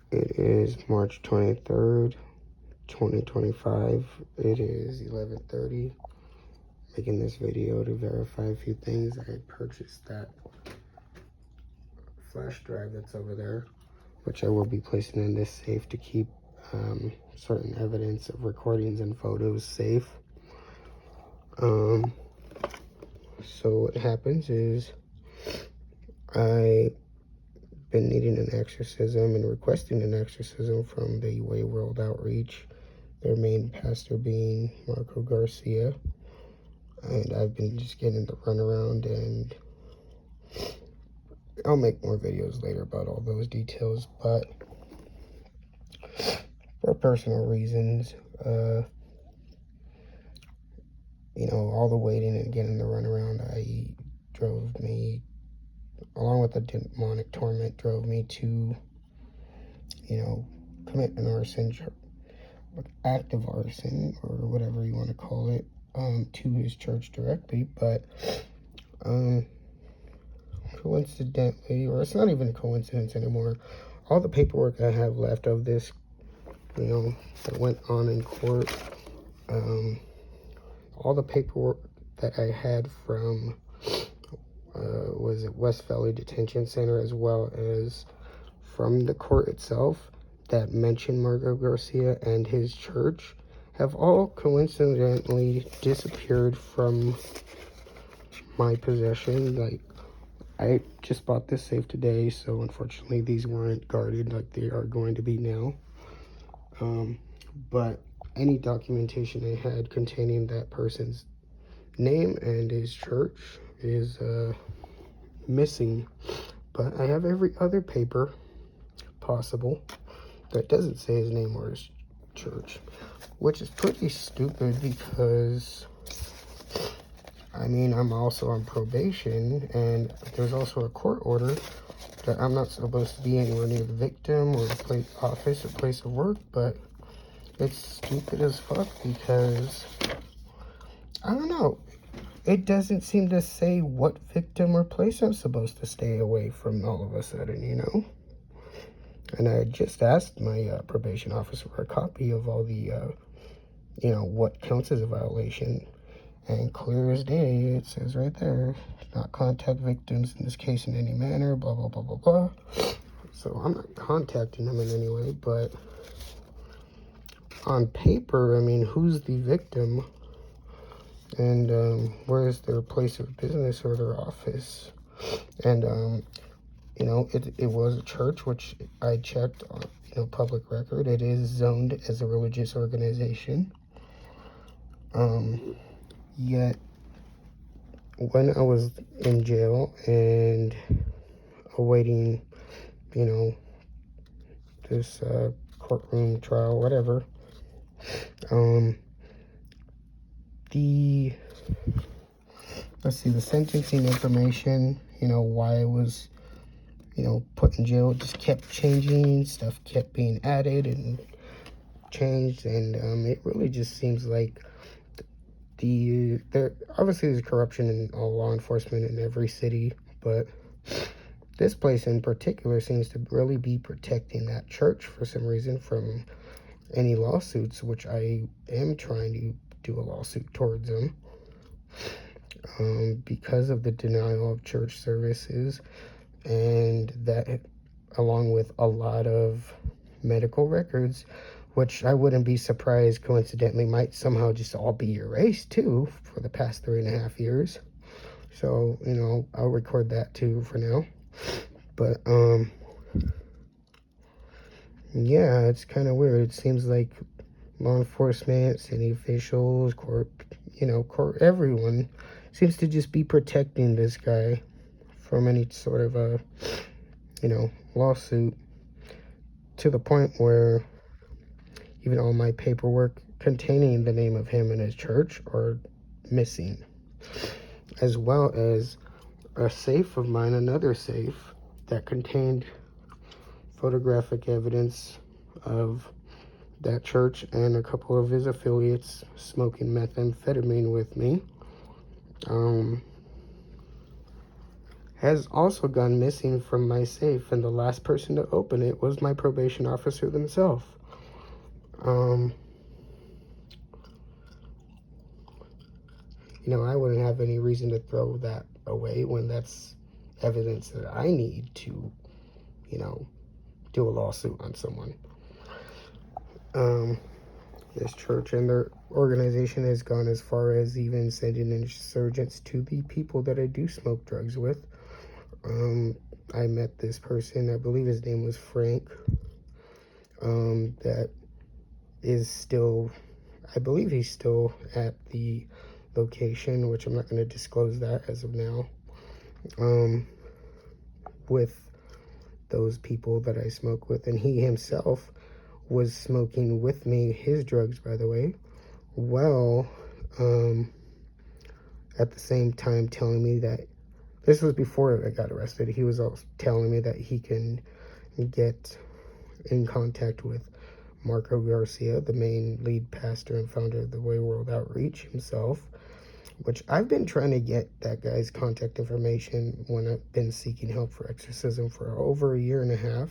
It is March 23rd, 2025. It is 11:30. Making this video to verify a few things. I purchased that flash drive that's over there, which I will be placing in this safe to keep certain evidence of recordings and photos safe. So what happens is I been needing an exorcism and requesting an exorcism from the Way World Outreach, their main pastor being Marco Garcia. And I've been just getting the runaround, and I'll make more videos later about all those details. But for personal reasons, all the waiting and getting the runaround, along with the demonic torment, drove me to, commit an arson, active arson, or whatever you want to call it, to his church directly. But coincidentally, or it's not even a coincidence anymore, all the paperwork I have left of this, that went on in court, all the paperwork that I had from was it West Valley Detention Center, as well as from the court itself that mentioned Marco Garcia and his church, have all coincidentally disappeared from my possession. Like, I just bought this safe today, so unfortunately these weren't guarded like they are going to be now. But any documentation I had containing that person's name and his church is missing. But I have every other paper possible that doesn't say his name or his church, which is pretty stupid because, I'm also on probation, and there's also a court order that I'm not supposed to be anywhere near the victim or the office or place of work. But it's stupid as fuck because, I don't know, it doesn't seem to say what victim or place I'm supposed to stay away from all of a sudden, And I just asked my probation officer for a copy of all the, what counts as a violation. And clear as day, it says right there, not contact victims in this case in any manner, blah, blah, blah, blah, blah. So I'm not contacting them in any way, but on paper, who's the victim? And where is their place of business or their office? And, it was a church, which I checked on, public record. It is zoned as a religious organization. Yet, when I was in jail and awaiting, this courtroom trial, whatever, the sentencing information, why I was, put in jail, just kept changing. Stuff kept being added and changed, and it really just seems like there obviously there's corruption in all law enforcement in every city, but this place in particular seems to really be protecting that church for some reason from any lawsuits, which I am trying to do a lawsuit towards them, because of the denial of church services, and that, along with a lot of medical records, which I wouldn't be surprised coincidentally might somehow just all be erased too for the past 3.5 years. So, I'll record that too for now. But, yeah, it's kind of weird. It seems like law enforcement, city officials, court, everyone seems to just be protecting this guy from any sort of a, lawsuit, to the point where even all my paperwork containing the name of him and his church are missing, as well as a safe of mine, another safe that contained photographic evidence of that church and a couple of his affiliates smoking methamphetamine with me. has also gone missing from my safe, and the last person to open it was my probation officer themselves. You know, I wouldn't have any reason to throw that away when that's evidence that I need to, you know, do a lawsuit on someone. This church and their organization has gone as far as even sending insurgents to the people that I do smoke drugs with. I met this person, I believe his name was Frank, that is still, I believe he's still at the location, which I'm not going to disclose that as of now, with those people that I smoke with. And he himself was smoking with me, his drugs, by the way, well, at the same time telling me that, this was before I got arrested, he was also telling me that he can get in contact with Marco Garcia, the main lead pastor and founder of the Way World Outreach himself, which I've been trying to get that guy's contact information when I've been seeking help for exorcism for over a year and a half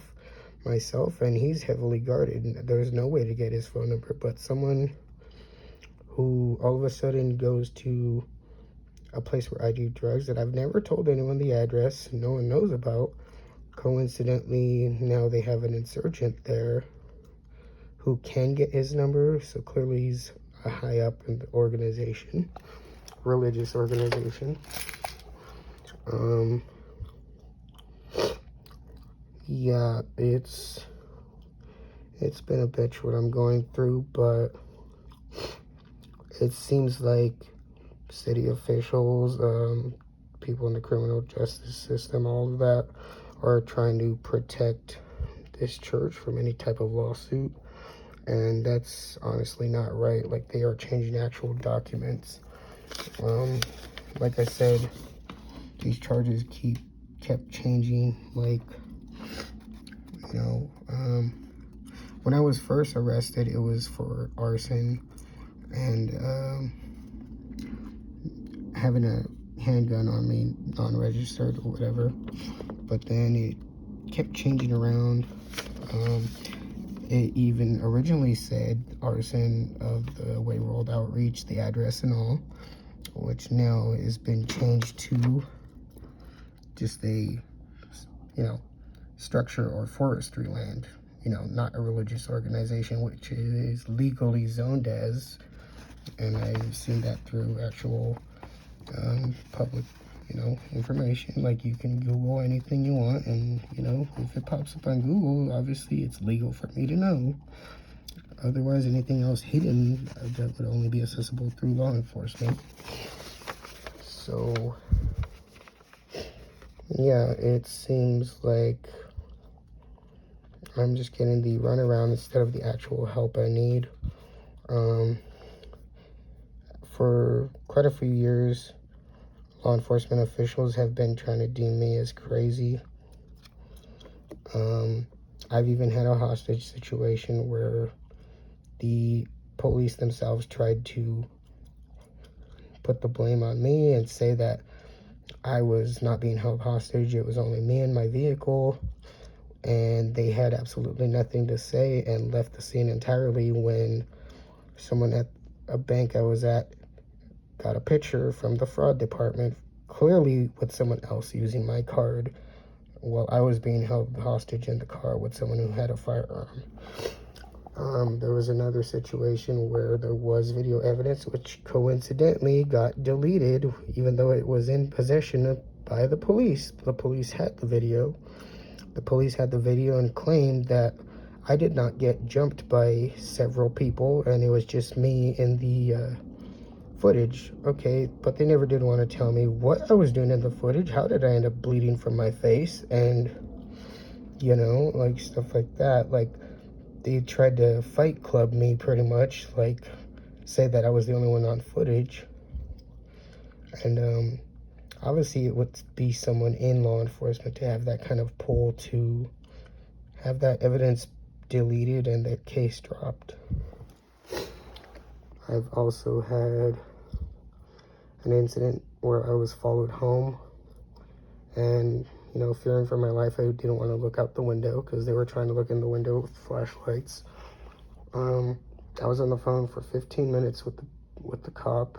myself, and he's heavily guarded. There's no way to get his phone number, but someone who all of a sudden goes to a place where I do drugs that I've never told anyone the address, no one knows about. Coincidentally, now they have an insurgent there who can get his number, so clearly he's a high up in the organization, religious organization. Yeah, it's been a bitch what I'm going through, but it seems like city officials, people in the criminal justice system, all of that are trying to protect this church from any type of lawsuit, and that's honestly not right. Like, they are changing actual documents. Like I said, these charges kept changing. Like, you know, when I was first arrested, it was for arson and having a handgun on me, non-registered or whatever. But then it kept changing around. It even originally said arson of the Way World Outreach, the address and all, which now has been changed to just a, you know, structure or forestry land, you know, not a religious organization, which is legally zoned as, and I've seen that through actual public, you know, information. Like, you can Google anything you want, and, you know, if it pops up on Google, obviously it's legal for me to know. Otherwise, anything else hidden that would only be accessible through law enforcement. So, yeah, it seems like I'm just getting the runaround instead of the actual help I need. For quite a few years, law enforcement officials have been trying to deem me as crazy. I've even had a hostage situation where the police themselves tried to put the blame on me and say that I was not being held hostage. It was only me and my vehicle, and they had absolutely nothing to say and left the scene entirely when someone at a bank I was at got a picture from the fraud department, clearly with someone else using my card, while I was being held hostage in the car with someone who had a firearm. There was another situation where there was video evidence, which coincidentally got deleted, even though it was in possession by the police. The police had the video. The police had the video and claimed that I did not get jumped by several people, and it was just me in the footage. Okay, but they never did want to tell me what I was doing in the footage. How did I end up bleeding from my face? And, you know, like, stuff like that. Like, they tried to fight club me pretty much, like, say that I was the only one on footage. And obviously it would be someone in law enforcement to have that kind of pull to have that evidence deleted and that case dropped. I've also had an incident where I was followed home, And, you know, fearing for my life, I didn't want to look out the window because they were trying to look in the window with flashlights. I was on the phone for 15 minutes with the cop,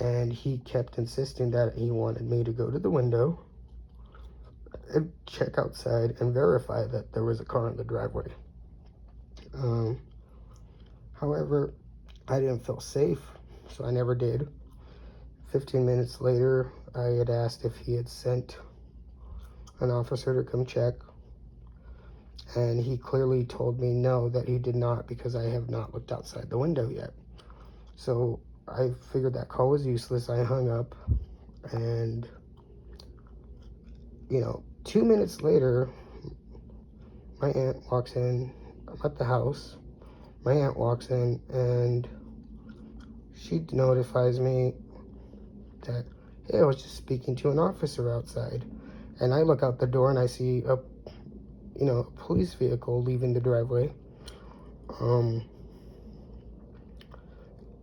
and he kept insisting that he wanted me to go to the window and check outside and verify that there was a car in the driveway. However, I didn't feel safe, so I never did. 15 minutes later, I had asked if he had sent an officer to come check, and he clearly told me no, that he did not, because I have not looked outside the window yet. So I figured that call was useless. I hung up, and, you know, 2 minutes later, my aunt walks in. I'm at the house. My aunt walks in, and she notifies me that, hey, I was just speaking to an officer outside. And I look out the door, and I see a police vehicle leaving the driveway.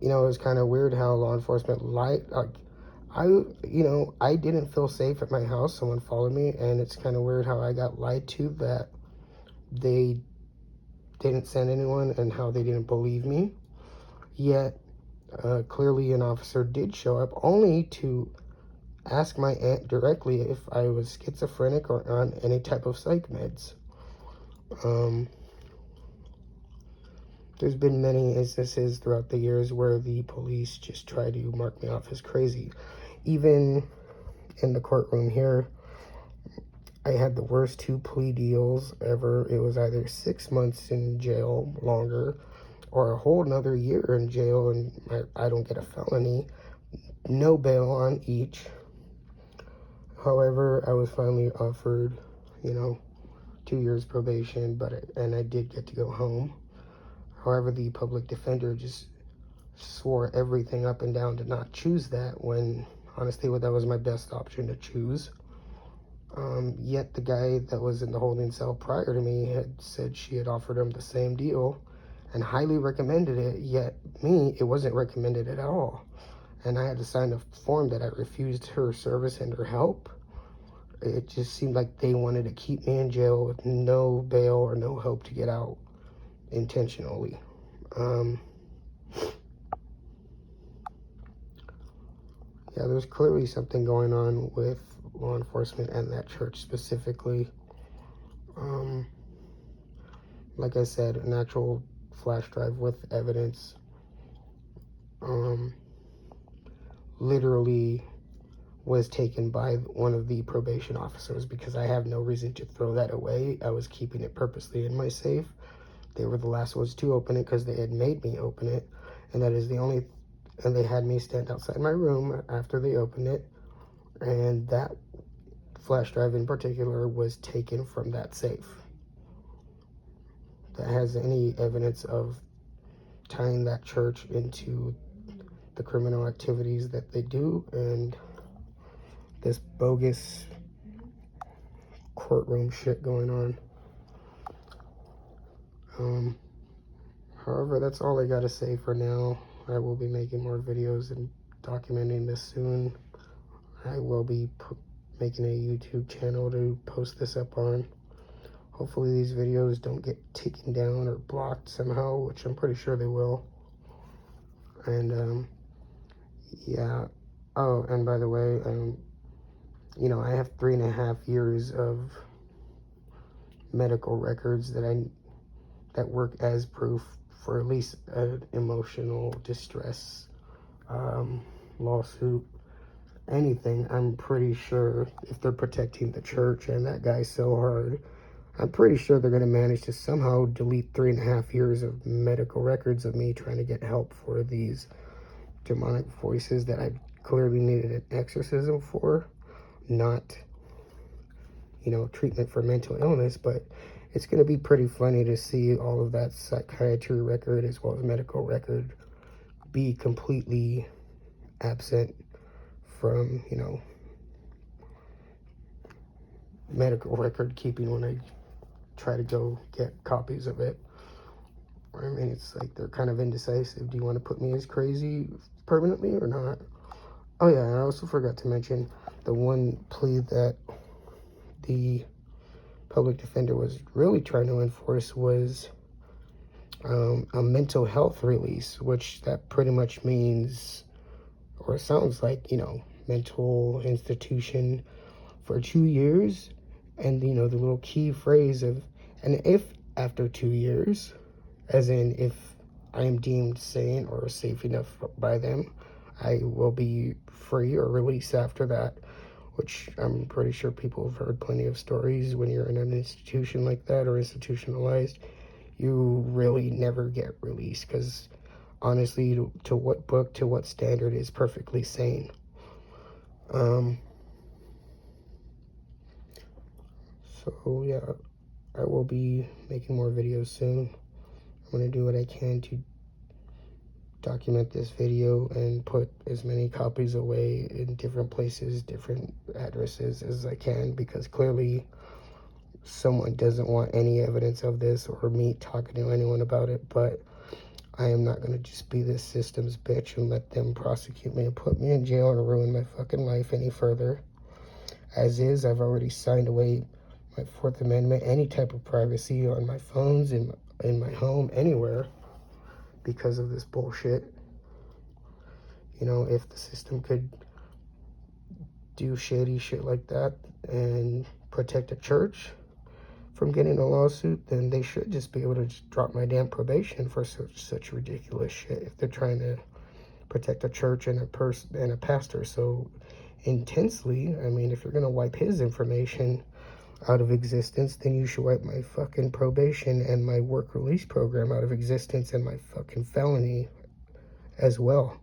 It was kind of weird how law enforcement lied. I didn't feel safe at my house. Someone followed me, and it's kind of weird how I got lied to, that they didn't send anyone and how they didn't believe me. Yet, clearly an officer did show up, only to ask my aunt directly if I was schizophrenic or on any type of psych meds. There's been many instances throughout the years where the police just try to mark me off as crazy. Even in the courtroom here, I had the worst 2 plea deals ever. It was either 6 months in jail longer or a whole another year in jail, and I don't get a felony. No bail on each. However, I was finally offered, 2 years probation, and I did get to go home. However, the public defender just swore everything up and down to not choose that, when honestly that was my best option to choose. Yet the guy that was in the holding cell prior to me had said she had offered him the same deal and highly recommended it, yet me, it wasn't recommended at all. And I had to sign a form that I refused her service and her help. It just seemed like they wanted to keep me in jail with no bail or no hope to get out intentionally. Yeah, there's clearly something going on with law enforcement and that church specifically. Like I said, an actual flash drive with evidence literally was taken by one of the probation officers, because I have no reason to throw that away. I was keeping it purposely in my safe. They were the last ones to open it because they had made me open it, and that is the only, and they had me stand outside my room after they opened it, and that flash drive in particular was taken from that safe. That has any evidence of tying that church into the criminal activities that they do, and this bogus courtroom shit going on. However, that's all I gotta say for now. I will be making more videos and documenting this soon. I will be making a YouTube channel to post this up on. Hopefully these videos don't get taken down or blocked somehow, which I'm pretty sure they will. And yeah. Oh, and by the way, I have 3.5 years of medical records that work as proof for at least an emotional distress lawsuit, anything. I'm pretty sure if they're protecting the church and that guy so hard, I'm pretty sure they're going to manage to somehow delete 3.5 years of medical records of me trying to get help for these demonic voices that I clearly needed an exorcism for, not treatment for mental illness. But it's going to be pretty funny to see all of that psychiatry record as well as medical record be completely absent from, medical record keeping when I try to go get copies of it. I mean, it's like they're kind of indecisive. Do you want to put me as crazy permanently or not? Oh yeah, and I also forgot to mention, the one plea that the public defender was really trying to enforce was a mental health release, which that pretty much means, or sounds like, mental institution for 2 years. And, the little key phrase of, and if after 2 years, as in if I am deemed sane or safe enough by them, I will be free or released after that, which I'm pretty sure people have heard plenty of stories. When you're in an institution like that or institutionalized, you really never get released, because honestly, to what book, to what standard is perfectly sane? So yeah, I will be making more videos soon. I'm going to do what I can to document this video and put as many copies away in different places, different addresses as I can, because clearly someone doesn't want any evidence of this or me talking to anyone about it. But I am not going to just be this system's bitch and let them prosecute me and put me in jail and ruin my fucking life any further. As is, I've already signed away my Fourth Amendment, any type of privacy on my phones, in my home, anywhere, because of this bullshit. If the system could do shady shit like that and protect a church from getting a lawsuit, then they should just be able to just drop my damn probation for such ridiculous shit, if they're trying to protect a church and a pastor so intensely. I mean, if you're gonna wipe his information out of existence, then you should wipe my fucking probation and my work release program out of existence, and my fucking felony as well.